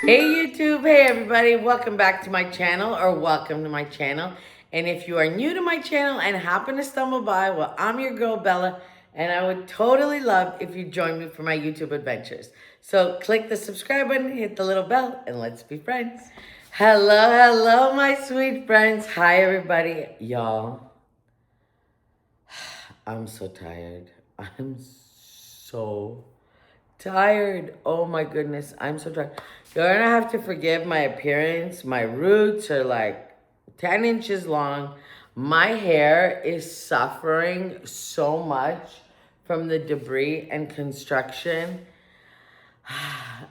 Hey YouTube, hey everybody, welcome back to my channel or welcome to my channel. And if you are new to my channel and happen to stumble by, well, I'm your girl Bella and I would totally love if you join me for my YouTube adventures. So click the subscribe button, hit the little bell, and let's be friends. Hello, my sweet friends. Hi everybody. Y'all, I'm so tired. I'm so tired. Oh my goodness, I'm so tired. You're gonna have to forgive my appearance. My roots are like 10 inches long. My hair is suffering so much from the debris and construction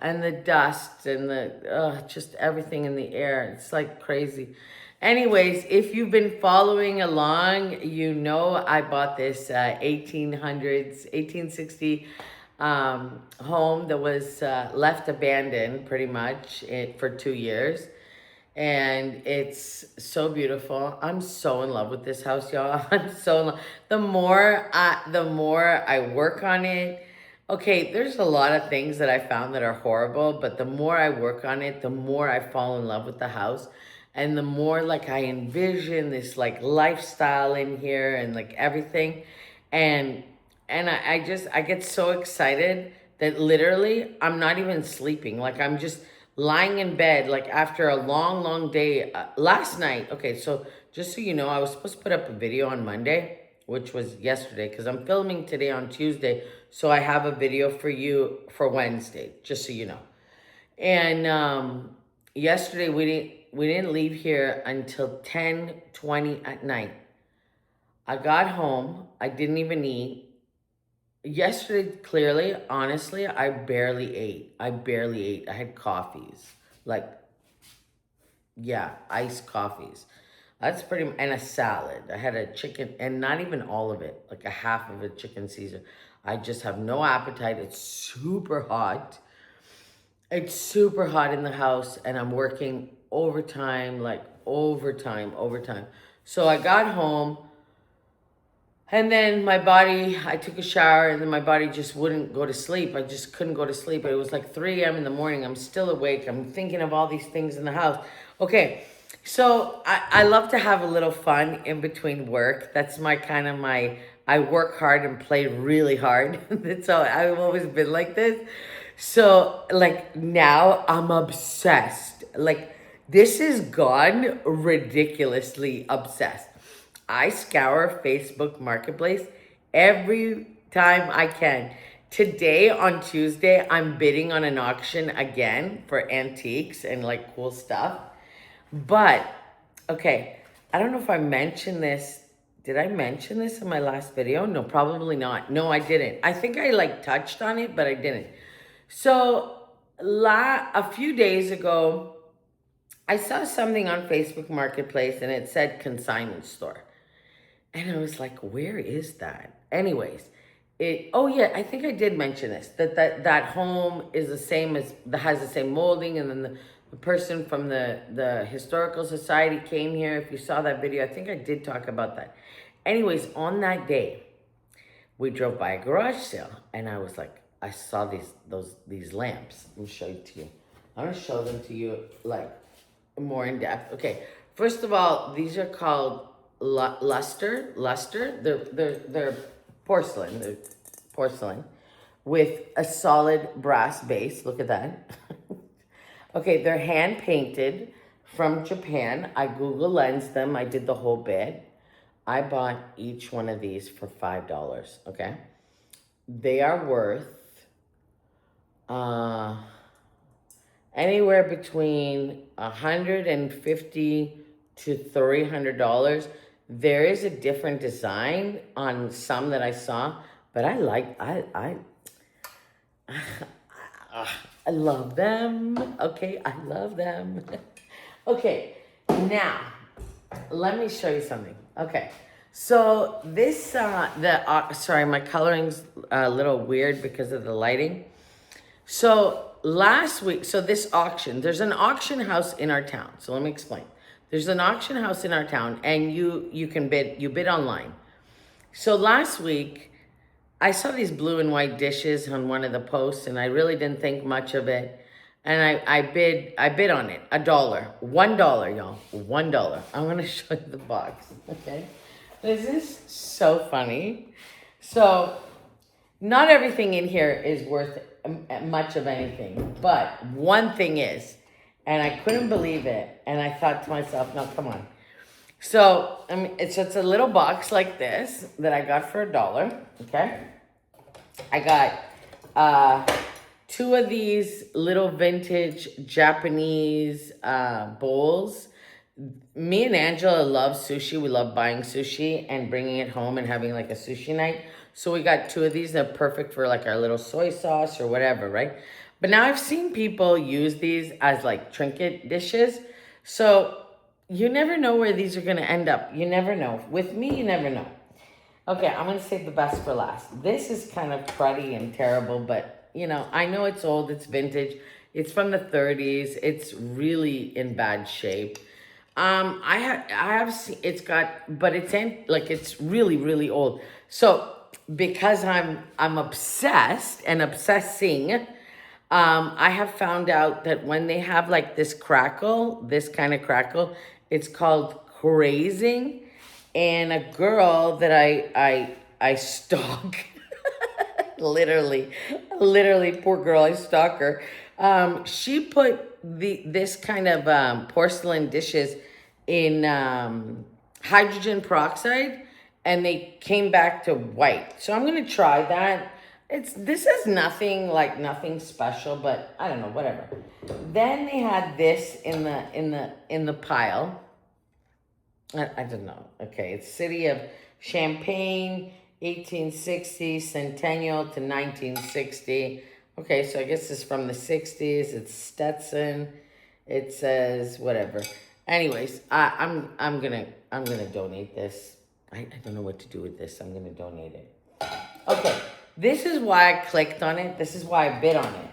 and the dust and the just everything in the air. It's like crazy. Anyways, if you've been following along, you know I bought this 1860 home that was left abandoned pretty much for 2 years. And it's so beautiful. I'm so in love with this house, y'all. I'm so in love. The more I work on it. Okay, there's a lot of things that I found that are horrible, but the more I work on it, the more I fall in love with the house. And the more like I envision this like lifestyle in here and like everything. And I get so excited that literally I'm not even sleeping. Like I'm just lying in bed like after a long day. Last night, okay, so just so you know, I was supposed to put up a video on Monday, which was yesterday, because I'm filming today on Tuesday, so I have a video for you for Wednesday, just so you know. And yesterday we didn't leave here until 10:20 at night. I got home, I didn't even eat. Yesterday, clearly, honestly, I barely ate. I had coffees. Like, yeah, iced coffees. That's pretty, and a salad. I had a chicken, and not even all of it, like a half of a chicken Caesar. I just have no appetite. It's super hot. It's super hot in the house, and I'm working overtime, like overtime. So I got home. And then my body, I took a shower and then my body just wouldn't go to sleep. I just couldn't go to sleep. It was like 3 a.m. in the morning. I'm still awake. I'm thinking of all these things in the house. Okay, so I love to have a little fun in between work. That's I work hard and play really hard. That's how I've always been like this. So like now I'm obsessed. Like this has gone ridiculously obsessed. I scour Facebook Marketplace every time I can. Today on Tuesday, I'm bidding on an auction again for antiques and like cool stuff. But, okay, I don't know if I mentioned this. Did I mention this in my last video? No, probably not. No, I didn't. I think I like touched on it, but I didn't. So, a few days ago, I saw something on Facebook Marketplace and it said consignment store. And I was like, where is that? Anyways, oh yeah, I think I did mention this, that home is the same has the same molding. And then the person from the Historical Society came here. If you saw that video, I think I did talk about that. Anyways, on that day, we drove by a garage sale and I was like, I saw these lamps. Let me show it to you. I'm gonna show them to you like more in depth. Okay, first of all, these are called luster. They're porcelain. They're porcelain with a solid brass base. Look at that. Okay, they're hand painted from Japan. I Google lensed them. I did the whole bit. I bought each one of these for $5. Okay, they are worth anywhere between $150 to $300. There is a different design on some that I saw, but I love them. Okay, I love them. Okay, now let me show you something. Okay, so this sorry, my coloring's a little weird because of the lighting. So last week, so this auction, there's an auction house in our town. So let me explain. There's an auction house in our town and you can bid online. So last week, I saw these blue and white dishes on one of the posts and I really didn't think much of it. And I bid on it, $1, $1, y'all, $1. I'm gonna show you the box, okay? This is so funny. So, not everything in here is worth much of anything, but one thing is, and I couldn't believe it, and I thought to myself, no, come on. So, I mean, it's a little box like this that I got for $1, okay? I got two of these little vintage Japanese bowls. Me and Angela love sushi. We love buying sushi and bringing it home and having like a sushi night. So we got two of these. They're perfect for like our little soy sauce or whatever, right? But now I've seen people use these as like trinket dishes. So you never know where these are going to end up. You never know. With me, you never know. Okay, I'm going to save the best for last. This is kind of cruddy and terrible, but, you know, I know it's old, it's vintage. It's from the 30s. It's really in bad shape. I have seen, it's got, but it's in, like, it's really, really old. So, because I'm obsessed and obsessing, I have found out that when they have, like, this crackle, this kind of crackle, it's called crazing. And a girl that I stalk, literally, poor girl, I stalk her. She put this kind of porcelain dishes in hydrogen peroxide, and they came back to white. So I'm gonna try that. This is nothing special, but I don't know, whatever. Then they had this in the pile. I don't know. Okay, it's City of Champagne, 1860, Centennial to 1960. Okay, so I guess it's from the 60s. It's Stetson. It says whatever. Anyways, I'm gonna donate this. I don't know what to do with this. I'm gonna donate it. Okay, this is why I clicked on it. This is why I bid on it.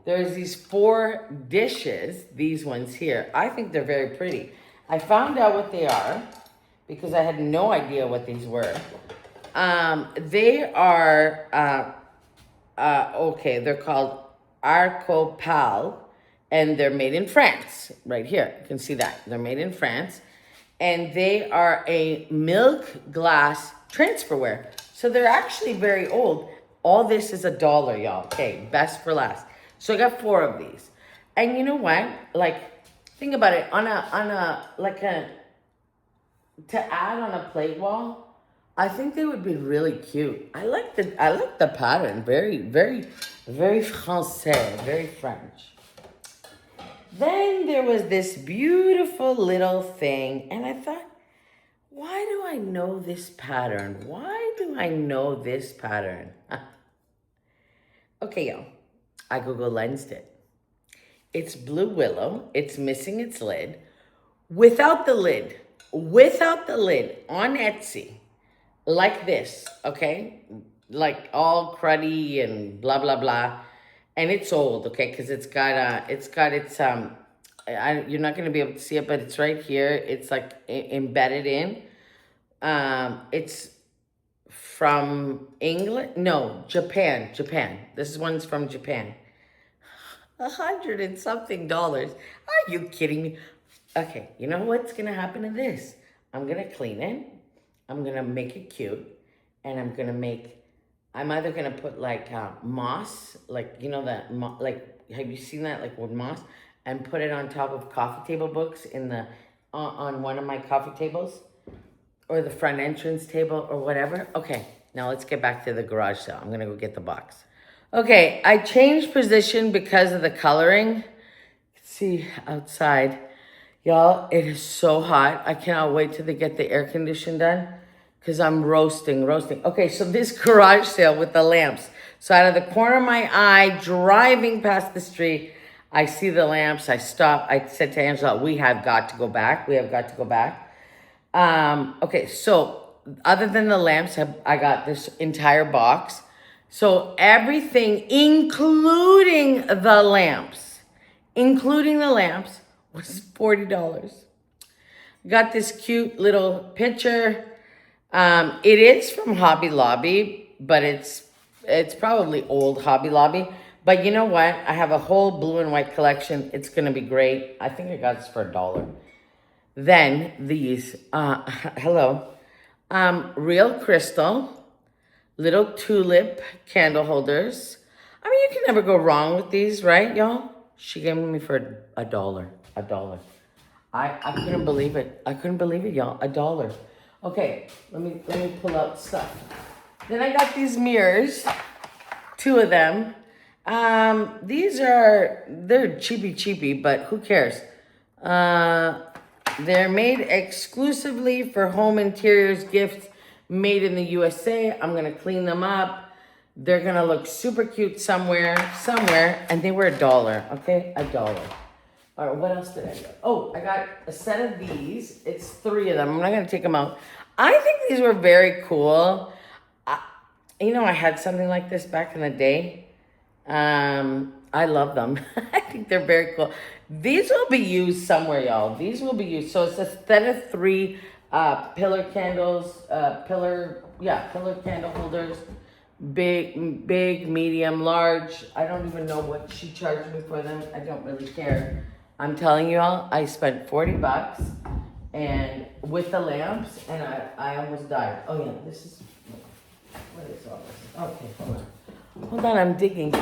There's these 4 dishes. These ones here. I think they're very pretty. I found out what they are because I had no idea what these were. They are, okay, they're called Arcopal, and they're made in France, right here. You can see that. They're made in France, and they are a milk glass transferware. So they're actually very old. All this is $1, y'all. Okay, best for last. So I got 4 of these. And you know what? Like, think about it, to add on a plate wall, I think they would be really cute. I like the pattern, very, very, very français, very French. Then there was this beautiful little thing, and I thought, why do I know this pattern? Why do I know this pattern? Okay, y'all, I Google lensed it. It's blue willow. It's missing its lid. Without the lid on Etsy, like this, okay? Like all cruddy and blah, blah, blah. And it's old, okay? Because it's got you're not going to be able to see it, but it's right here. It's like embedded in. It's from England. No, Japan. This one's from Japan. $100 and something. Are you kidding me? Okay, you know what's gonna happen to this? I'm gonna clean it. I'm gonna make it cute, and I'm either gonna put like moss, like you know that, like have you seen that, like with moss, and put it on top of coffee table books on one of my coffee tables, or the front entrance table or whatever. Okay, now let's get back to the garage sale. I'm gonna go get the box. Okay, I changed position because of the coloring. See outside. Y'all, it is so hot. I cannot wait till they get the air condition done because I'm roasting. Okay, so this garage sale with the lamps. So out of the corner of my eye, driving past the street, I see the lamps. I stop. I said to Angela, we have got to go back. Okay, so other than the lamps, I got this entire box. So everything, including the lamps, was $40. Got this cute little picture. It is from Hobby Lobby, but it's probably old Hobby Lobby. But you know what? I have a whole blue and white collection. It's gonna be great. I think I got this for $1. Then these, hello, real crystal, little tulip candle holders. I mean, you can never go wrong with these, right, y'all? She gave me for $1. $1. I couldn't believe it. I couldn't believe it, y'all. $1. Okay, let me pull out stuff. Then I got these mirrors, 2 of them. They're cheapy, but who cares? They're made exclusively for home interiors gifts, made in the USA. I'm gonna clean them up. They're gonna look super cute somewhere, and they were $1, okay? $1. All right, what else did I get? Oh, I got a set of these. It's 3 of them. I'm not gonna take them out. I think these were very cool. I had something like this back in the day. I love them. I think they're very cool. These will be used somewhere, y'all. These will be used. So it's a set of 3 pillar candles, pillar candle holders. Big, medium, large. I don't even know what she charged me for them. I don't really care. I'm telling you all, I spent $40 and with the lamps, and I almost died. Oh yeah, this is, what is all this? Okay, hold on, I'm digging.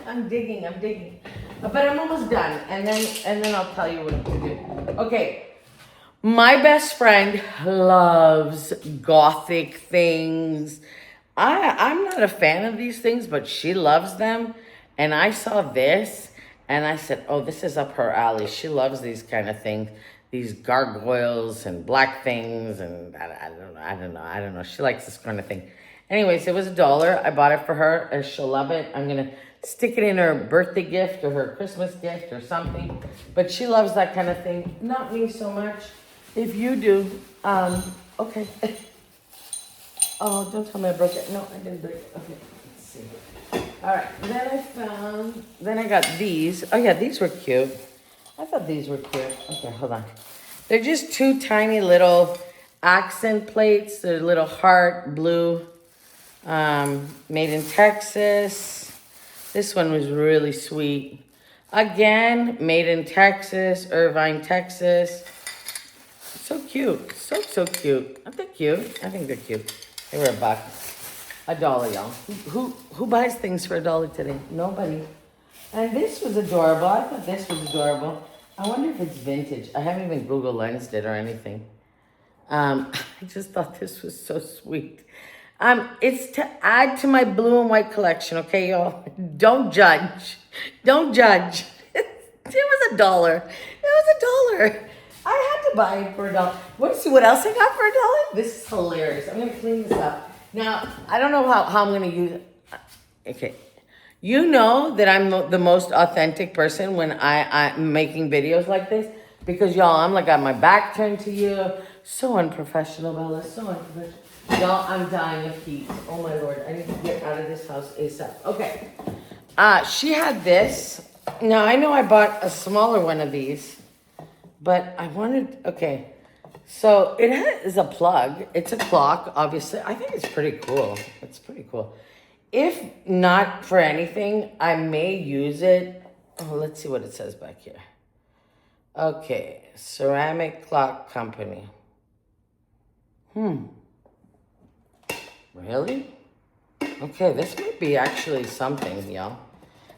I'm digging. But I'm almost done, and then I'll tell you what to do. Okay, my best friend loves gothic things. I'm not a fan of these things, but she loves them. And I saw this, and I said, oh, this is up her alley. She loves these kind of things, these gargoyles and black things, and I don't know. She likes this kind of thing. Anyways, it was $1. I bought it for her, and she'll love it. I'm gonna stick it in her birthday gift or her Christmas gift or something. But she loves that kind of thing. Not me so much. If you do, okay. Oh, don't tell me I broke it. No, I didn't break it. Okay, let's see. All right, then I got these. Oh yeah, these were cute. I thought these were cute. Okay, hold on. They're just 2 tiny little accent plates. They're little heart blue, made in Texas. This one was really sweet. Again, made in Texas, Irvine, Texas. So cute, so cute. Aren't they cute? I think they're cute. They were $1. $1, y'all. Who buys things for $1 today? Nobody. And this was adorable. I thought this was adorable. I wonder if it's vintage. I haven't even Google Lensed it or anything. I just thought this was so sweet. It's to add to my blue and white collection, okay, y'all? Don't judge. Don't judge. It was $1. It was $1. I had to buy it for $1. Want to see what else I got for $1? This is hilarious. I'm gonna clean this up. Now, I don't know how I'm gonna use it. Okay. You know that I'm the most authentic person when I'm making videos like this, because y'all, I'm like got my back turned to you. So unprofessional, Bella, so unprofessional. Y'all, I'm dying of heat. Oh my Lord, I need to get out of this house ASAP. Okay, she had this. Now, I know I bought a smaller one of these, but I wanted, okay. So it is a plug. It's a clock, obviously. I think it's pretty cool. It's pretty cool. If not for anything, I may use it. Oh, let's see what it says back here. Okay, ceramic clock company. Really? Okay, this might be actually something, y'all.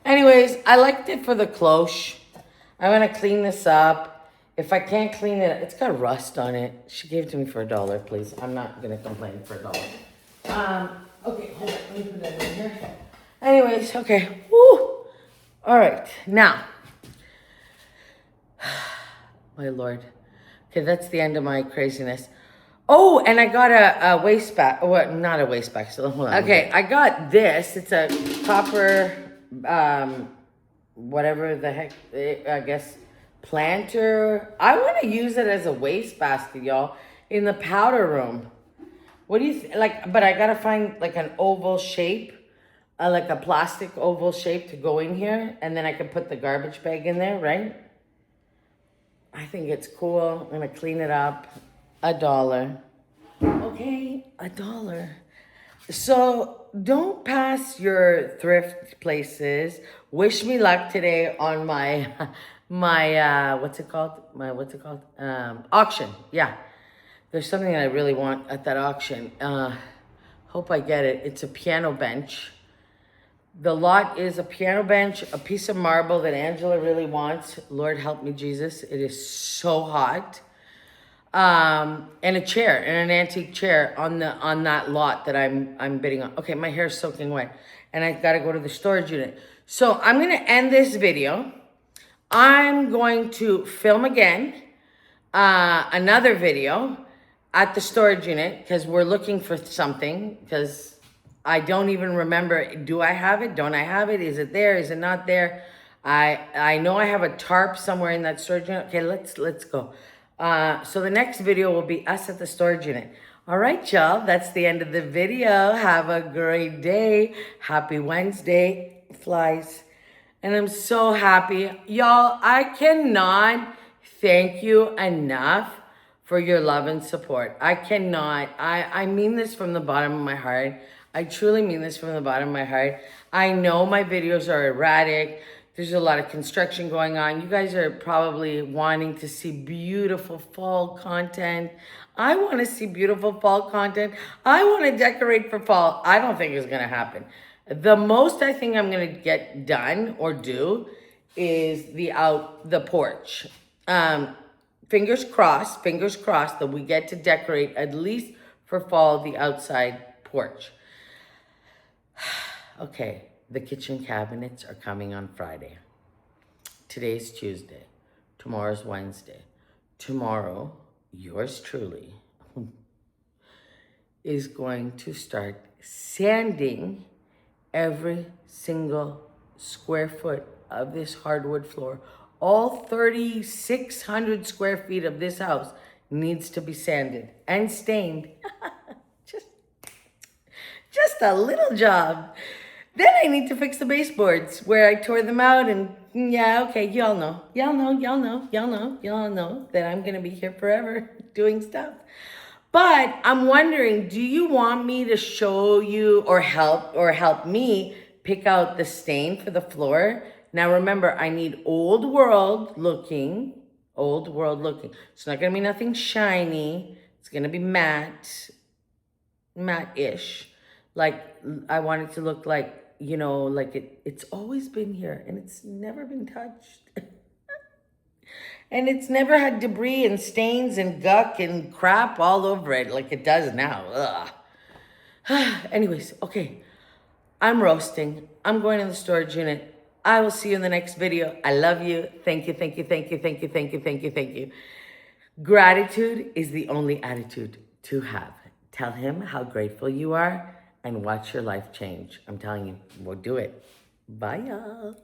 Anyways, I liked it for the cloche. I'm gonna clean this up. If I can't clean it, it's got rust on it. She gave it to me for $1, please. I'm not gonna complain for $1. Okay, hold on, let me put that in here. Anyways, okay, woo. All right, now. My Lord. Okay, that's the end of my craziness. Oh, and I got a waist bag. Well, not a waist bag, so hold on. Okay, I got this. It's a copper, whatever the heck, I guess, planter. I want to use it as a waste basket, y'all, in the powder room. What do you like? But I got to find like an oval shape, like a plastic oval shape to go in here. And then I can put the garbage bag in there, right? I think it's cool. I'm going to clean it up. $1. Okay, $1. So don't pass your thrift places. Wish me luck today on my what's it called? Auction. Yeah. There's something that I really want at that auction. Hope I get it. It's a piano bench. The lot is a piano bench, a piece of marble that Angela really wants. Lord help me, Jesus. It is so hot. And a chair, and an antique chair on that lot that I'm bidding on. Okay, my hair's soaking wet, and I gotta go to the storage unit. So I'm gonna end this video. I'm going to film again another video at the storage unit because we're looking for something because I don't even remember. Do I have it? Don't I have it? Is it there? Is it not there? I know I have a tarp somewhere in that storage unit. Okay, let's go. So the next video will be us at the storage unit. All right, y'all. That's the end of the video. Have a great day. Happy Wednesday, flies. And I'm so happy. Y'all, I cannot thank you enough for your love and support. I cannot. I mean this from the bottom of my heart. I truly mean this from the bottom of my heart. I know my videos are erratic. There's a lot of construction going on. You guys are probably wanting to see beautiful fall content. I want to see beautiful fall content. I want to decorate for fall. I don't think it's going to happen. The most I think I'm going to get done or do is the porch. Fingers crossed that we get to decorate at least for fall the outside porch. Okay, the kitchen cabinets are coming on Friday. Today's Tuesday. Tomorrow's Wednesday. Tomorrow, yours truly is going to start sanding every single square foot of this hardwood floor. All 3,600 square feet of this house needs to be sanded and stained. Just a little job. Then I need to fix the baseboards where I tore them out and yeah, okay, y'all know that I'm gonna be here forever doing stuff. But I'm wondering, do you want me to show you or help me pick out the stain for the floor? Now remember, I need old world looking. It's not gonna be nothing shiny. It's gonna be matte-ish. Like I want it to look like, you know, like it's always been here and it's never been touched. And it's never had debris and stains and guck and crap all over it like it does now. Ugh. Anyways, okay. I'm roasting. I'm going to the storage unit. I will see you in the next video. I love you. Thank you. Gratitude is the only attitude to have. Tell him how grateful you are and watch your life change. I'm telling you, we'll do it. Bye, y'all.